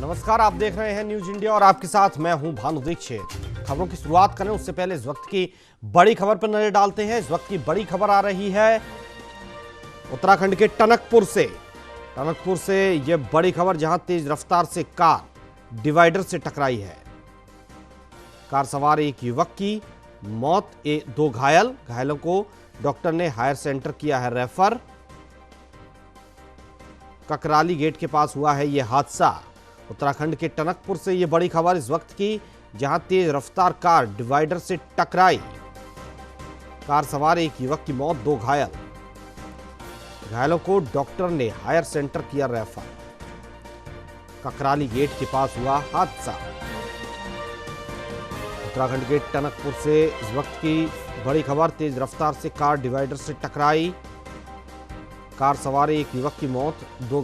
नमस्कार, आप देख रहे हैं न्यूज इंडिया और आपके साथ मैं हूं भानु दीक्षित। खबरों की शुरुआत करें उससे पहले इस वक्त की बड़ी खबर पर नजर डालते हैं। इस वक्त की बड़ी खबर आ रही है उत्तराखंड के टनकपुर से यह बड़ी खबर, जहां तेज रफ्तार से कार डिवाइडर से टकराई है। कार सवार एक युवक की मौत, दो घायलों को डॉक्टर ने हायर सेंटर किया है रेफर। ककराली गेट के पास हुआ है यह हादसा। उत्तराखंड के टनकपुर से यह बड़ी खबर इस वक्त की, जहां तेज रफ्तार कार डिवाइडर से टकराई। कार सवार एक युवक की मौत, दो घायलों को डॉक्टर ने हायर सेंटर किया रेफर। ककराली गेट के पास हुआ हादसा। उत्तराखंड के टनकपुर से इस वक्त की बड़ी खबर, तेज रफ्तार से कार डिवाइडर से टकराई। कार सवार एक युवक की मौत, दो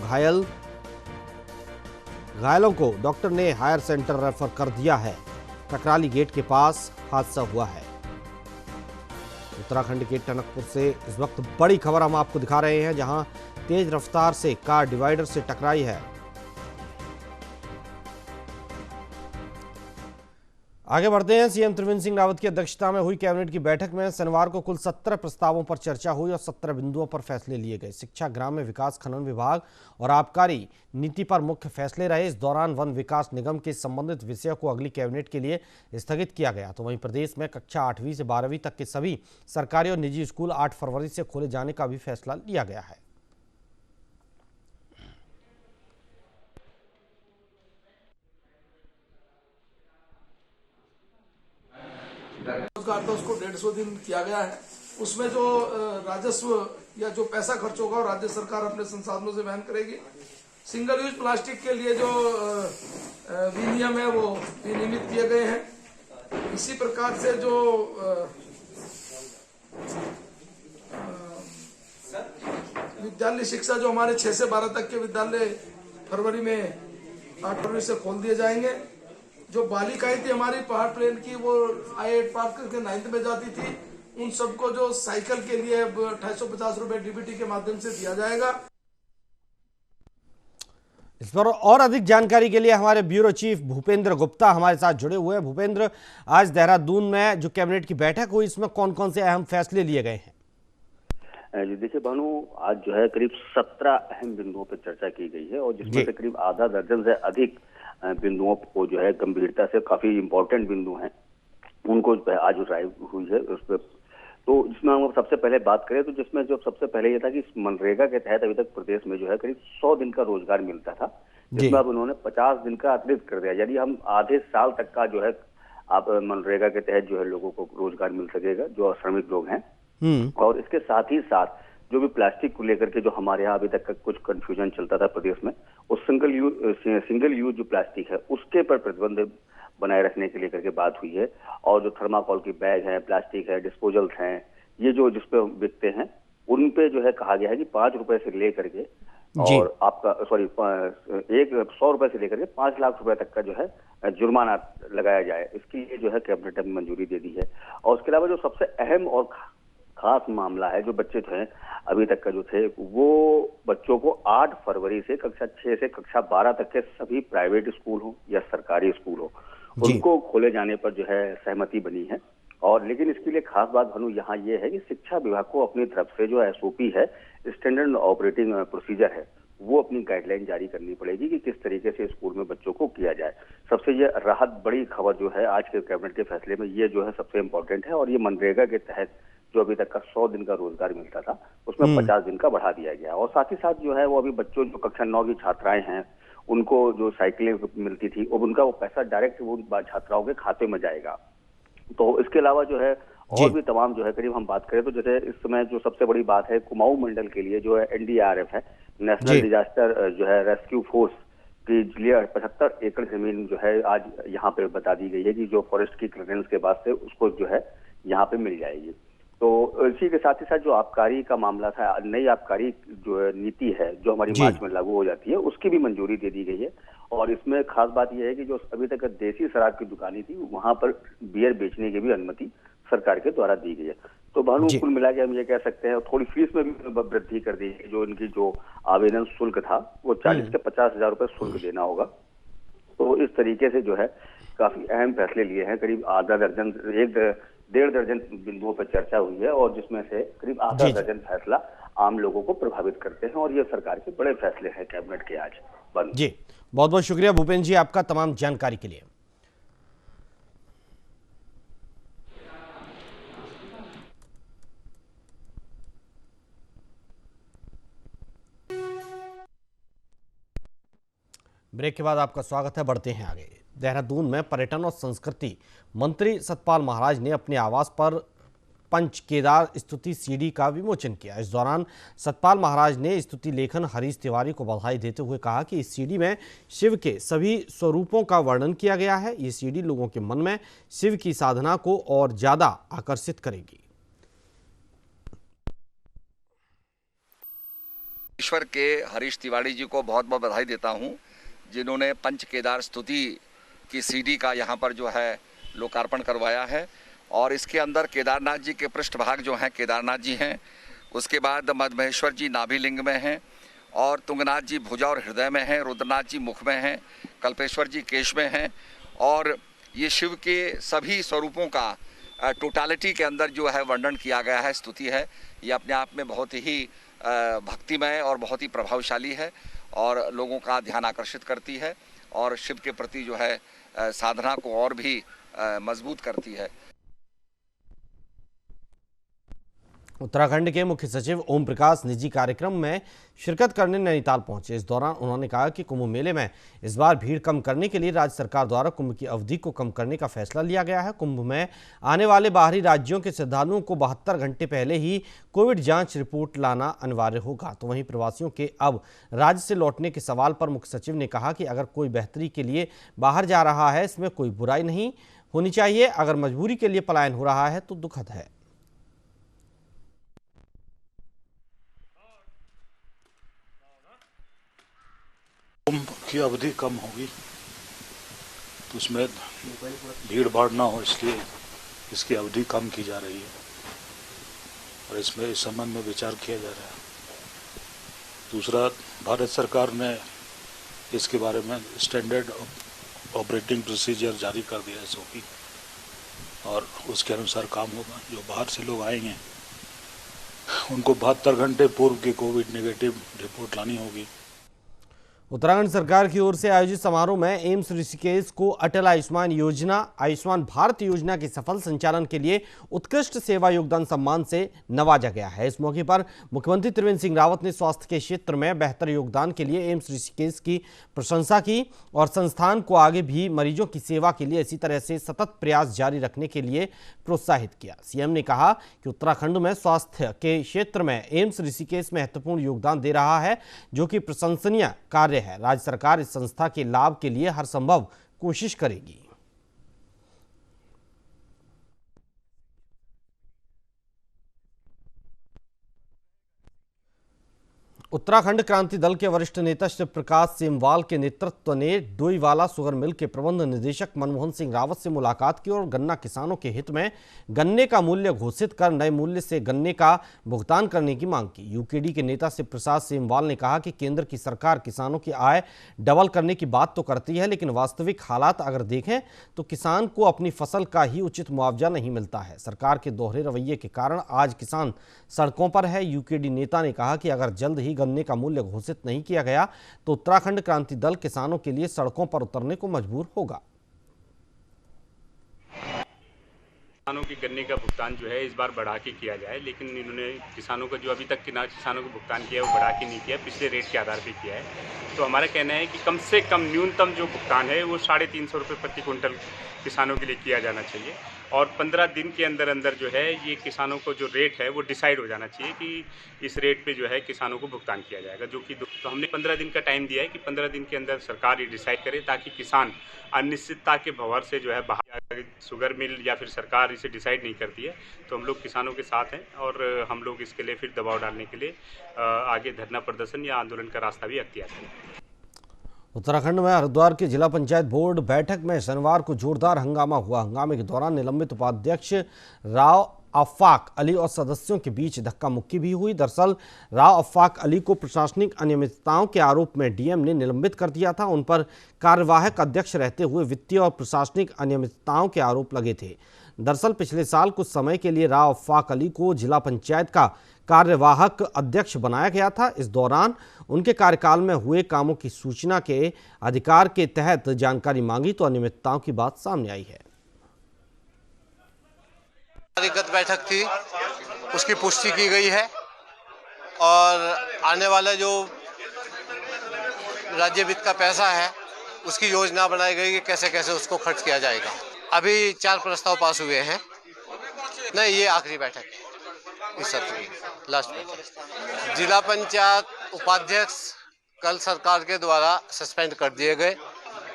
घायलों को डॉक्टर ने हायर सेंटर रेफर कर दिया है। ककराली गेट के पास हादसा हुआ है। उत्तराखंड के टनकपुर से इस वक्त बड़ी खबर हम आपको दिखा रहे हैं, जहां तेज रफ्तार से कार डिवाइडर से टकराई है। आगे बढ़ते हैं। सीएम त्रिवेंद्र सिंह रावत की अध्यक्षता में हुई कैबिनेट की बैठक में शनिवार को कुल 17 प्रस्तावों पर चर्चा हुई और 17 बिंदुओं पर फैसले लिए गए। शिक्षा, ग्राम्य विकास, खनन विभाग और आबकारी नीति पर मुख्य फैसले रहे। इस दौरान वन विकास निगम के संबंधित विषयों को अगली कैबिनेट के लिए स्थगित किया गया। तो वहीं प्रदेश में कक्षा 8वीं से 12वीं तक के सभी सरकारी और निजी स्कूल 8 फरवरी से खोले जाने का भी फैसला लिया गया है। रोजगार था उसको 150 दिन किया गया है। उसमें जो राजस्व या जो पैसा खर्च होगा राज्य सरकार अपने संसाधनों से वहन करेगी। सिंगल यूज प्लास्टिक के लिए जो विनियम है वो विनियमित किए गए हैं। इसी प्रकार से जो विद्यालय शिक्षा, जो हमारे 6 से 12 तक के विद्यालय फरवरी में 8 फरवरी से खोल दिए जाएंगे। जो बालिकाएं थी हमारी पहाड़ प्लेन की, वो I8 पार करके 9th में जाती थी, उन सबको जो साइकिल के लिए 2850 रुपए डीबीटी के माध्यम से दिया जाएगा। इस पर और अधिक जानकारी के लिए हमारे ब्यूरो चीफ भूपेंद्र गुप्ता हमारे साथ जुड़े हुए हैं। भूपेंद्र, आज देहरादून में जो कैबिनेट की बैठक हुई, इसमें कौन कौन से अहम फैसले लिए गए हैं? जी देखिए भानु, आज जो है करीब 17 अहम बिंदुओं पर चर्चा की गई है और जिसमें से करीब आधा दर्जन से अधिक बिंदुओं को जो है गंभीरता से, काफी इंपॉर्टेंट बिंदु हैं, उनको आज राय हुई है उस पर। तो जिसमें हम सबसे पहले बात करें तो जिसमें जो सबसे पहले ये था कि मनरेगा के तहत अभी तक प्रदेश में जो है करीब 100 दिन का रोजगार मिलता था, जिसमें अब उन्होंने 50 दिन का अतिरिक्त कर दिया। यानी हम आधे साल तक का जो है आप मनरेगा के तहत जो है लोगों को रोजगार मिल सकेगा, जो श्रमिक लोग हैं। और इसके साथ ही साथ जो भी प्लास्टिक को लेकर के जो हमारे यहाँ अभी तक का कुछ कंफ्यूजन चलता था प्रदेश में, उस सिंगल यूज जो प्लास्टिक है उसके पर प्रतिबंध बनाए रखने के लिए करके बात हुई है। और जो थर्माकोल की बैग है, प्लास्टिक है, डिस्पोजल्स हैं, ये जो जिसपे बिकते हैं उन पे जो है कहा गया है कि 5 रुपए से लेकर के और आपका 100 रुपए से लेकर के 5 लाख रुपए तक का जो है जुर्माना लगाया जाए। इसकी ये जो है कैबिनेट ने मंजूरी दे दी है। और उसके अलावा जो सबसे अहम और खास मामला है, जो बच्चे थे अभी तक का जो थे, वो बच्चों को 8 फरवरी से कक्षा 6 से कक्षा 12 तक के सभी प्राइवेट स्कूल हो या सरकारी स्कूल हो, उनको खोले जाने पर जो है सहमति बनी है। और लेकिन इसके लिए खास बात भानु यहाँ ये है कि शिक्षा विभाग को अपनी तरफ से जो एसओपी है, स्टैंडर्ड ऑपरेटिंग प्रोसीजर है, वो अपनी गाइडलाइन जारी करनी पड़ेगी कि किस तरीके से स्कूल में बच्चों को किया जाए। सबसे ये राहत बड़ी खबर जो है आज के कैबिनेट के फैसले में, ये जो है सबसे इम्पोर्टेंट है। और ये मनरेगा के तहत जो अभी तक का 100 दिन का रोजगार मिलता था उसमें 50 दिन का बढ़ा दिया गया। और साथ ही साथ जो है वो अभी बच्चों जो कक्षा 9 की छात्राएं हैं उनको जो साइकिलें मिलती थी, अब उनका वो पैसा डायरेक्ट वो छात्राओं के खाते में जाएगा। तो इसके अलावा जो है और भी तमाम जो है करीब हम बात करें तो जैसे इस समय जो सबसे बड़ी बात है, कुमाऊं मंडल के लिए जो है NDRF है, नेशनल डिजास्टर जो है रेस्क्यू फोर्स की लिए 75 एकड़ जमीन जो है आज यहाँ पे बता दी गई है कि जो फॉरेस्ट की क्लियरेंस के बाद से उसको जो है यहाँ पे मिल जाएगी। तो इसी के साथ ही साथ जो आबकारी का मामला था, नई आबकारी जो नीति है जो हमारी मार्च में लागू हो जाती है, उसकी भी मंजूरी दे दी गई है। और इसमें खास बात यह है कि जो अभी तक देसी शराब की दुकानें थी वहां पर बियर बेचने की भी अनुमति सरकार के द्वारा दी गई है। तो भानु कुल मिला के हम ये कह सकते हैं, थोड़ी फीस में भी वृद्धि कर दी है। जो इनकी जो आवेदन शुल्क था वो 40 से 50 हजार रुपए शुल्क देना होगा। तो इस तरीके से जो है काफी अहम फैसले लिए हैं। करीब आधा दर्जन, डेढ़ दर्जन बिंदुओं पर चर्चा हुई है और जिसमें से करीब आधा दर्जन फैसला आम लोगों को प्रभावित करते हैं और ये सरकार के बड़े फैसले हैं कैबिनेट के आज बंद। जी, बहुत बहुत शुक्रिया भूपेंद्र जी आपका तमाम जानकारी के लिए। ब्रेक के बाद आपका स्वागत है। बढ़ते हैं आगे। देहरादून में पर्यटन और संस्कृति मंत्री सतपाल महाराज ने अपने आवास पर पंच केदार स्तुति सीडी का विमोचन किया। इस दौरान सतपाल महाराज ने स्तुति लेखन हरीश तिवारी को बधाई देते हुए कहा कि इस सीडी में शिव के सभी स्वरूपों का वर्णन किया गया है। ये सीडी लोगों के मन में शिव की साधना को और ज्यादा आकर्षित करेगी। ईश्वर के हरीश तिवारी जी को बहुत बहुत बधाई देता हूं, जिन्होंने पंच केदार स्तुति की सीडी का यहाँ पर जो है लोकार्पण करवाया है। और इसके अंदर केदारनाथ जी के पृष्ठभाग जो हैं केदारनाथ जी हैं, उसके बाद मधमहेश्वर जी नाभिलिंग में हैं और तुंगनाथ जी भुजा और हृदय में हैं, रुद्रनाथ जी मुख में हैं, कल्पेश्वर जी केश में हैं। और ये शिव के सभी स्वरूपों का टोटालिटी के अंदर जो है वर्णन किया गया है, स्तुति है। ये अपने आप में बहुत ही भक्तिमय और बहुत ही प्रभावशाली है और लोगों का ध्यान आकर्षित करती है और शिव के प्रति जो है साधना को और भी मजबूत करती है। उत्तराखंड के मुख्य सचिव ओम प्रकाश निजी कार्यक्रम में शिरकत करने नैनीताल पहुंचे। इस दौरान उन्होंने कहा कि कुंभ मेले में इस बार भीड़ कम करने के लिए राज्य सरकार द्वारा कुंभ की अवधि को कम करने का फैसला लिया गया है। कुंभ में आने वाले बाहरी राज्यों के श्रद्धालुओं को 72 घंटे पहले ही कोविड जांच रिपोर्ट लाना अनिवार्य होगा। तो वहीं प्रवासियों के अब राज्य से लौटने के सवाल पर मुख्य सचिव ने कहा कि अगर कोई बेहतरी के लिए बाहर जा रहा है, इसमें कोई बुराई नहीं होनी चाहिए। अगर मजबूरी के लिए पलायन हो रहा है तो दुखद है। कुंभ की अवधि कम होगी तो उसमें भीड़ भाड़ ना हो, इसलिए इसकी अवधि कम की जा रही है और इसमें इस संबंध में विचार किया जा रहा है। दूसरा, भारत सरकार ने इसके बारे में स्टैंडर्ड ऑपरेटिंग प्रोसीजर जारी कर दिया है SOP, और उसके अनुसार काम होगा। जो बाहर से लोग आएंगे उनको 72 घंटे पूर्व की कोविड नेगेटिव रिपोर्ट लानी होगी। उत्तराखंड सरकार की ओर से आयोजित समारोह में एम्स ऋषिकेश को अटल आयुष्मान योजना, आयुष्मान भारत योजना के सफल संचालन के लिए उत्कृष्ट सेवा योगदान सम्मान से नवाजा गया है। इस मौके पर मुख्यमंत्री त्रिवेंद्र सिंह रावत ने स्वास्थ्य के क्षेत्र में बेहतर योगदान के लिए एम्स ऋषिकेश की प्रशंसा की और संस्थान को आगे भी मरीजों की सेवा के लिए इसी तरह से सतत प्रयास जारी रखने के लिए प्रोत्साहित किया। सीएम ने कहा कि उत्तराखंड में स्वास्थ्य के क्षेत्र में एम्स ऋषिकेश महत्वपूर्ण योगदान दे रहा है, जो कि प्रशंसनीय कार्य है। राज्य सरकार इस संस्था के लाभ के लिए हर संभव कोशिश करेगी। उत्तराखंड क्रांति दल के वरिष्ठ नेता शिव प्रकाश सेमवाल के नेतृत्व ने डोईवाला शुगर मिल के प्रबंध निदेशक मनमोहन सिंह रावत से मुलाकात की और गन्ना किसानों के हित में गन्ने का मूल्य घोषित कर नए मूल्य से गन्ने का भुगतान करने की मांग की। यूकेडी के नेता शिव प्रसाद सेमवाल ने कहा कि केंद्र की सरकार किसानों की आय डबल करने की बात तो करती है, लेकिन वास्तविक हालात अगर देखें तो किसान को अपनी फसल का ही उचित मुआवजा नहीं मिलता है। सरकार के दोहरे रवैये के कारण आज किसान सड़कों पर है। यूकेडी नेता ने कहा कि अगर जल्द ही गन्ने का मूल्य घोषित नहीं किया गया तो उत्तराखंड क्रांति दल किसानों के लिए सड़कों पर उतरने को मजबूर होगा। किसानों के गन्ने का भुगतान जो है इस बार बढ़ा के किया जाए, लेकिन इन्होंने किसानों का जो अभी तक किसानों को भुगतान किया है वो बढ़ा के नहीं किया, पिछले रेट के आधार पर किया है। तो हमारा कहना है कि कम से कम न्यूनतम जो भुगतान है वो 350 रुपये प्रति क्विंटल किसानों के लिए किया जाना चाहिए और 15 दिन के अंदर अंदर जो है ये किसानों को जो रेट है वो डिसाइड हो जाना चाहिए कि इस रेट पे जो है किसानों को भुगतान किया जाएगा, जो कि तो हमने 15 दिन का टाइम दिया है कि 15 दिन के अंदर सरकार ये डिसाइड करे, ताकि किसान अनिश्चितता के भंवर से जो है बाहर, शुगर मिल या फिर सरकार इसे डिसाइड नहीं करती है तो हम लोग किसानों के साथ हैं और हम लोग इसके लिए फिर दबाव डालने के लिए आगे धरना प्रदर्शन या आंदोलन का रास्ता भी अख्तियार करें। उत्तराखंड में हरिद्वार के जिला पंचायत बोर्ड बैठक में शनिवार को जोरदार हंगामा हुआ। हंगामे के दौरान निलंबित उपाध्यक्ष राव आफाक अली और सदस्यों के बीच धक्का मुक्की भी हुई। दरअसल राव आफाक अली को प्रशासनिक अनियमितताओं के आरोप में डीएम ने निलंबित कर दिया था। उन पर कार्यवाहक अध्यक्ष रहते हुए वित्तीय और प्रशासनिक अनियमितताओं के आरोप लगे थे। दरअसल पिछले साल कुछ समय के लिए राव आफाक अली को जिला पंचायत का कार्यवाहक अध्यक्ष बनाया गया था। इस दौरान उनके कार्यकाल में हुए कामों की सूचना के अधिकार के तहत जानकारी मांगी तो अनियमितताओं की बात सामने आई है। अधिगत बैठक थी, उसकी पुष्टि की गई है और आने वाला जो राज्य वित्त का पैसा है उसकी योजना बनाई गई कि कैसे कैसे उसको खर्च किया जाएगा। अभी 4 प्रस्ताव पास हुए हैं। नहीं, ये आखिरी बैठक है इस सत्र की, लास्ट बैठक। जिला पंचायत उपाध्यक्ष कल सरकार के द्वारा सस्पेंड कर दिए गए,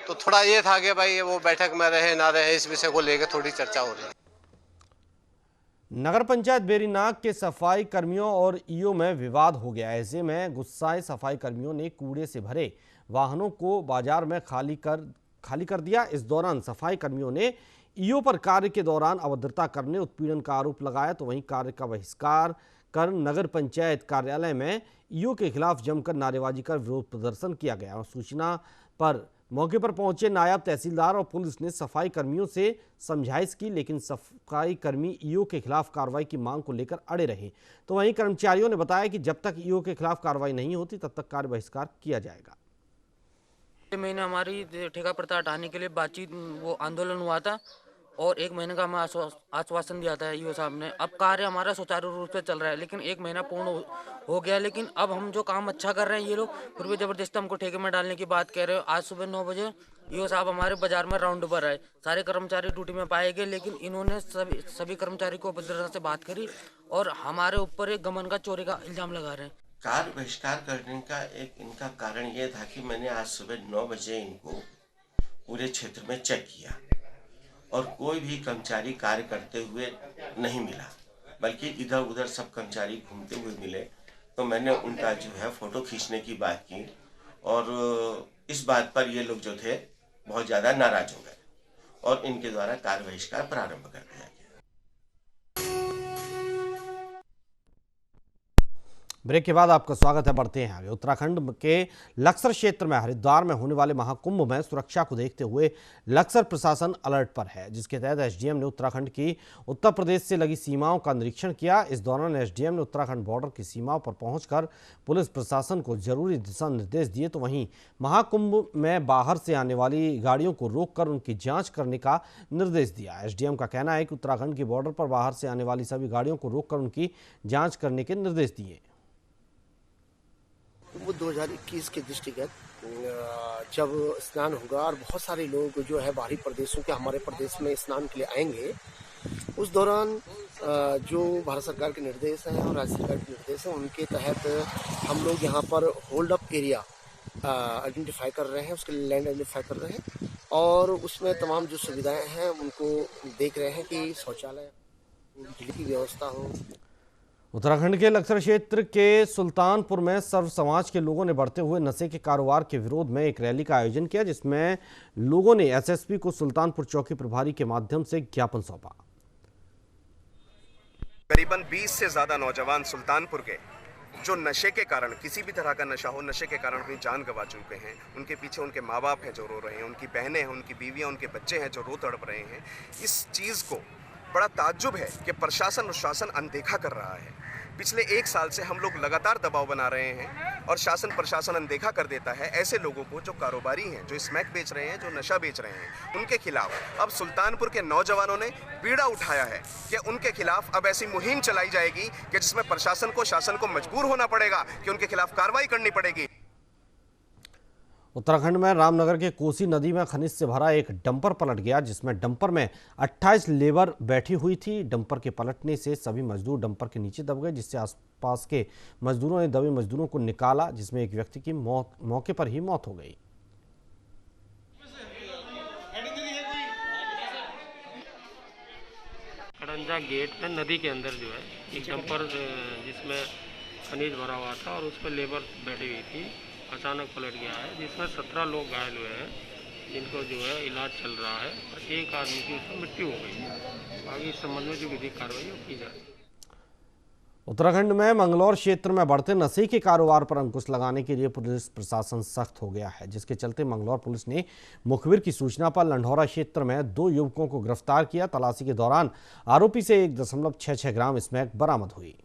तो थोड़ा ये था कि भाई वो बैठक में रहे ना रहे, इस विषय को लेकर थोड़ी चर्चा हो रही है। नगर पंचायत बेरीनाग के सफाई कर्मियों और ईओ में विवाद हो गया। ऐसे में गुस्साए सफाई कर्मियों ने कूड़े से भरे वाहनों को बाजार में खाली कर दिया। इस दौरान सफाई कर्मियों ने ईओ पर कार्य के दौरान अभद्रता करने, उत्पीड़न का आरोप लगाया तो वहीं कार्य का बहिष्कार कर नगर पंचायत कार्यालय में ईओ के खिलाफ जमकर नारेबाजी कर विरोध प्रदर्शन किया गया। और सूचना पर मौके पर पहुंचे नायब तहसीलदार और पुलिस ने सफाई कर्मियों से समझाइश की, लेकिन सफाई कर्मी ईओ के खिलाफ कार्रवाई की मांग को लेकर अड़े रहे। तो वहीं कर्मचारियों ने बताया कि जब तक ईओ के खिलाफ कार्रवाई नहीं होती तब तक कार्य बहिष्कार किया जाएगा। महीने हमारी ठेका प्रथा हटाने के लिए बातचीत वो आंदोलन हुआ था और 1 महीने का हमें आश्वासन दिया था ईओ साहब ने। अब कार्य हमारा सुचारू रूप से चल रहा है, लेकिन 1 महीना पूर्ण हो गया। लेकिन अब हम जो काम अच्छा कर रहे हैं, ये लोग फिर भी जबरदस्ती हमको ठेके में डालने की बात कह रहे हो। आज सुबह 9 बजे ईओ साहब हमारे बाजार में राउंड पर आए, सारे कर्मचारी ड्यूटी में पाए गए, लेकिन इन्होंने सभी कर्मचारी को उपद्रव से बात करी और हमारे ऊपर एक गमन का चोरी का इल्जाम लगा रहे हैं। कार्य बहिष्कार करने का एक इनका कारण ये था कि मैंने आज सुबह 9 बजे इनको पूरे क्षेत्र में चेक किया और कोई भी कर्मचारी कार्य करते हुए नहीं मिला, बल्कि इधर उधर सब कर्मचारी घूमते हुए मिले। तो मैंने उनका जो है फोटो खींचने की बात की और इस बात पर ये लोग जो थे बहुत ज़्यादा नाराज हो गए और इनके द्वारा कार्य बहिष्कार प्रारंभ कर दिया गया। ब्रेक के बाद आपका स्वागत है। बढ़ते हैं आगे। उत्तराखंड के लक्सर क्षेत्र में हरिद्वार में होने वाले महाकुंभ में सुरक्षा को देखते हुए लक्सर प्रशासन अलर्ट पर है, जिसके तहत एसडीएम ने उत्तराखंड की उत्तर प्रदेश से लगी सीमाओं का निरीक्षण किया। इस दौरान एसडीएम ने उत्तराखंड बॉर्डर की सीमाओं पर पहुंचकर पुलिस प्रशासन को जरूरी दिशा निर्देश दिए। तो वहीं महाकुंभ में बाहर से आने वाली गाड़ियों को रोककर उनकी जाँच करने का निर्देश दिया। एसडीएम का कहना है कि उत्तराखंड की बॉर्डर पर बाहर से आने वाली सभी गाड़ियों को रोककर उनकी जाँच करने के निर्देश दिए। वो 2021 के दृष्टिगत जब स्नान होगा और बहुत सारे लोग जो है बाहरी प्रदेशों के हमारे प्रदेश में स्नान के लिए आएंगे, उस दौरान जो भारत सरकार के निर्देश हैं और राज्य सरकार के निर्देश हैं, उनके तहत हम लोग यहाँ पर होल्ड अप एरिया आइडेंटिफाई कर रहे हैं, उसके लैंड आइडेंटिफाई कर रहे हैं और उसमें तमाम जो सुविधाएं हैं उनको देख रहे हैं कि शौचालय, बिजली की व्यवस्था हो। उत्तराखंड के लक्सर क्षेत्र के सुल्तानपुर में सर्व समाज के लोगों ने बढ़ते हुए नशे के कारोबार के विरोध में एक रैली का आयोजन किया, जिसमें लोगों ने एसएसपी को सुल्तानपुर चौकी प्रभारी के माध्यम से ज्ञापन सौंपा। करीबन 20 से ज्यादा नौजवान सुल्तानपुर के जो नशे के कारण, किसी भी तरह का नशा हो, नशे के कारण अपनी जान गंवा चुके हैं। उनके पीछे उनके माँ बाप हैं जो रो रहे हैं, उनकी बहनें हैं, उनकी बीवियां, उनके बच्चे हैं जो रो तड़प रहे हैं। इस चीज को बड़ा ताज्जुब है कि प्रशासन और शासन अनदेखा कर रहा है। पिछले 1 साल से हम लोग लगातार दबाव बना रहे हैं और शासन प्रशासन अनदेखा कर देता है ऐसे लोगों को जो कारोबारी हैं, जो स्मैक बेच रहे हैं, जो नशा बेच रहे हैं। उनके खिलाफ अब सुल्तानपुर के नौजवानों ने बीड़ा उठाया है कि उनके खिलाफ अब ऐसी मुहिम चलाई जाएगी कि जिसमें प्रशासन को, शासन को मजबूर होना पड़ेगा कि उनके खिलाफ कार्रवाई करनी पड़ेगी। उत्तराखंड में रामनगर के कोसी नदी में खनिज से भरा एक डंपर पलट गया, जिसमें डंपर में 28 लेबर बैठी हुई थी। डंपर के पलटने से सभी मजदूर डंपर के नीचे दब गए, जिससे आसपास के मजदूरों ने दबे मजदूरों को निकाला, जिसमें एक व्यक्ति की मौके पर ही मौत हो गई। खड़ंजा गेट पे नदी के अंदर जो है एक डंपर जिसमें खनिज भरा हुआ था और उस पर लेबर बैठी हुई थी, अचानक पलट गया है, जिसमें 17 लोग घायल हुए हैं जिनको जो है इलाज चल रहा है और एक आदमी की उसमें मृत्यु हो गई है। आगे इस संबंध में जो विधिक कार्रवाई है वो की जाए। उत्तराखंड में मंगलौर क्षेत्र में बढ़ते नशे के कारोबार पर अंकुश लगाने के लिए पुलिस प्रशासन सख्त हो गया है, जिसके चलते मंगलौर पुलिस ने मुखबिर की सूचना पर लंढौरा क्षेत्र में 2 युवकों को गिरफ्तार किया। तलाशी के दौरान आरोपी से 1.66 ग्राम स्मैक बरामद हुई।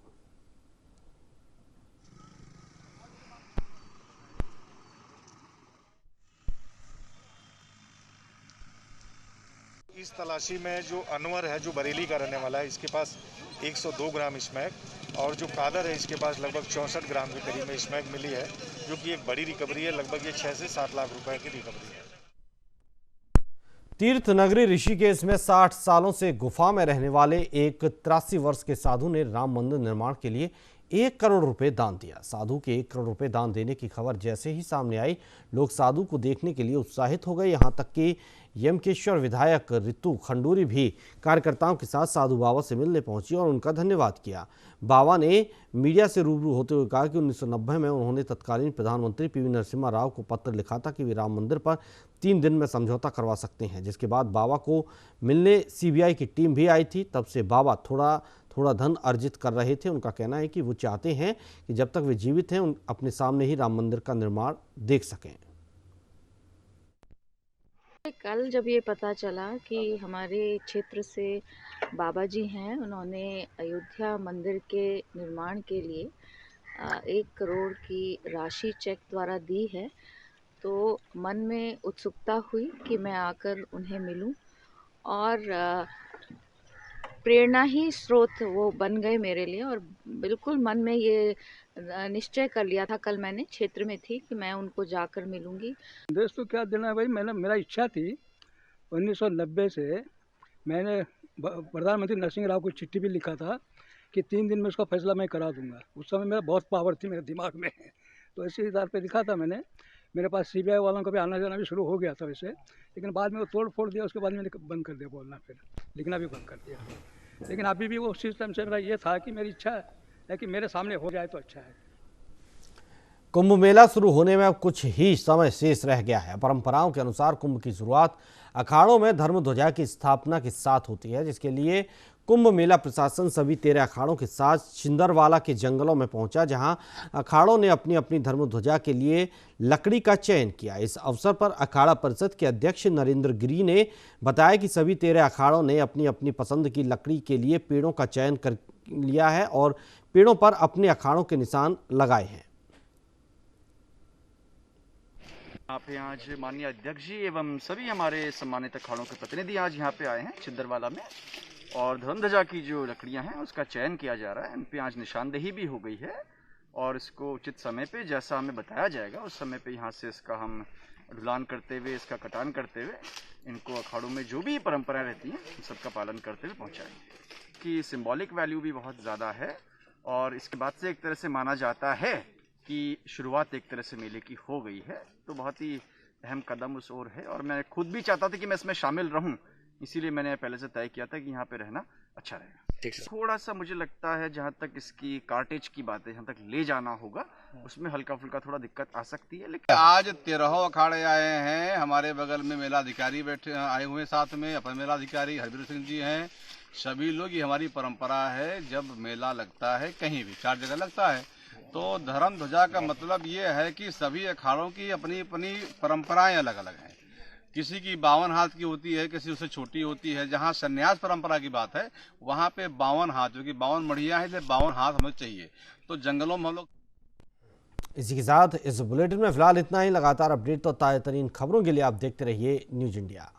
इस तलाशी में जो अनवर है, जो बरेली का रहने वाला है, इसके पास 102 ग्राम स्मैक और जो कादर है इसके पास लगभग 64 ग्राम के करीब में स्मैक मिली है, जो कि एक बड़ी रिकवरी है। लगभग ये 6 से 7 लाख रुपए की रिकवरी है। तीर्थ नगरी ऋषिकेश में 60 सालों से गुफा में रहने वाले एक 83 वर्ष के साधु ने राम मंदिर निर्माण के लिए 1 करोड़ रुपए दान दिया। साधु के 1 करोड़ रुपए दान देने की खबर जैसे ही सामने आई, लोग साधु को देखने के लिए उत्साहित हो गए। यहां तक कि यमकेश्वर विधायक रितु खंडूरी भी कार्यकर्ताओं के साथ साधु बाबा से मिलने पहुंची और उनका धन्यवाद किया। बाबा ने मीडिया से रूबरू होते हुए कहा कि 1990 में उन्होंने तत्कालीन प्रधानमंत्री पीवी नरसिम्हा राव को पत्र लिखा था कि वे राम मंदिर पर 3 दिन में समझौता करवा सकते हैं, जिसके बाद बाबा को मिलने सीबीआई की टीम भी आई थी। तब से बाबा थोड़ा धन अर्जित कर रहे थे। उनका कहना है कि वो चाहते हैं कि जब तक वे जीवित हैं अपने सामने ही राम मंदिर का निर्माण देख सकें। कल जब ये पता चला कि हमारे क्षेत्र से बाबा जी हैं, उन्होंने अयोध्या मंदिर के निर्माण के लिए 1 करोड़ की राशि चेक द्वारा दी है, तो मन में उत्सुकता हुई कि मैं आकर उन्हें मिलूं और प्रेरणा ही स्रोत वो बन गए मेरे लिए। और बिल्कुल मन में ये निश्चय कर लिया था, कल मैंने क्षेत्र में थी, कि मैं उनको जाकर मिलूंगी। देश तो क्या देना है भाई, मेरा इच्छा थी 1990 से। मैंने प्रधानमंत्री नरसिम्हा राव को चिट्ठी भी लिखा था कि 3 दिन में उसका फैसला मैं करा दूंगा। उस समय मेरा बहुत पावर थी मेरे दिमाग में, तो इसी आधार पर लिखा था मैंने। मेरे पास सीबीआई वालों का भी आना जाना भी शुरू हो गया था वैसे, लेकिन बाद में वो तोड़ फोड़ दिया। उसके बाद मैंने बंद कर दिया बोलना, फिर लिखना भी बंद कर दिया। लेकिन अभी भी वो सिस्टम से मेरा ये था कि मेरी इच्छा है कि मेरे सामने हो जाए तो अच्छा है। कुंभ मेला शुरू होने में अब कुछ ही समय शेष रह गया है। परंपराओं के अनुसार कुंभ की शुरुआत अखाड़ों में धर्म ध्वजा की स्थापना के साथ होती है, जिसके लिए कुंभ मेला प्रशासन सभी 13 अखाड़ों के साथ छिंदरवाला के जंगलों में पहुंचा, जहां अखाड़ों ने अपनी अपनी धर्म ध्वजा के लिए लकड़ी का चयन किया। इस अवसर पर अखाड़ा परिषद के अध्यक्ष नरेंद्र गिरी ने बताया कि सभी 13 अखाड़ों ने अपनी अपनी पसंद की लकड़ी के लिए पेड़ों का चयन कर लिया है और पेड़ों पर अपने अखाड़ों के निशान लगाए हैं। यहाँ पे आज माननीय अध्यक्ष जी एवं सभी हमारे सम्मानित अखाड़ों के प्रतिनिधि आज यहाँ पे आए हैं छिंदरवाला में, और धर्म ध्वजा की जो लकड़ियाँ हैं उसका चयन किया जा रहा है। इन पे आज निशानदेही भी हो गई है और इसको उचित समय पे जैसा हमें बताया जाएगा उस समय पे यहाँ से इसका हम ढुलान करते हुए, इसका कटान करते हुए इनको अखाड़ों में जो भी परंपराएं रहती हैं उन सबका पालन करते हुए पहुँचाएंगे। कि सिंबॉलिक वैल्यू भी बहुत ज़्यादा है और इसके बाद से एक तरह से माना जाता है कि शुरुआत एक तरह से मेले की हो गई है, तो बहुत ही अहम कदम उस ओर है। और मैं खुद भी चाहता था कि मैं इसमें शामिल रहूं, इसीलिए मैंने पहले से तय किया था कि यहाँ पे रहना अच्छा रहेगा। थोड़ा सा मुझे लगता है जहाँ तक इसकी कार्टेज की बात है, जहाँ तक ले जाना होगा उसमें हल्का फुल्का थोड़ा दिक्कत आ सकती है। लेकिन आज 13 अखाड़े आए हैं, हमारे बगल में मेला अधिकारी बैठे आए हुए, साथ में अपर मेला अधिकारी हरवीर सिंह जी हैं। सभी लोग, ये हमारी परंपरा है, जब मेला लगता है कहीं भी 4 जगह लगता है, तो धर्म ध्वजा का मतलब ये है कि सभी अखाड़ों की अपनी अपनी परंपराएं अलग अलग हैं। किसी की 52 हाथ की होती है, किसी उससे छोटी होती है। जहाँ संन्यास परंपरा की बात है वहाँ पे 52 हाथ, क्योंकि 52 मढ़िया है, 52 हाथ हमें चाहिए। तो जंगलों में हम लोग। इसी के साथ इस बुलेटिन में फिलहाल इतना ही। लगातार अपडेट और ताज़ा तरीन खबरों के लिए आप देखते रहिए न्यूज़ इंडिया।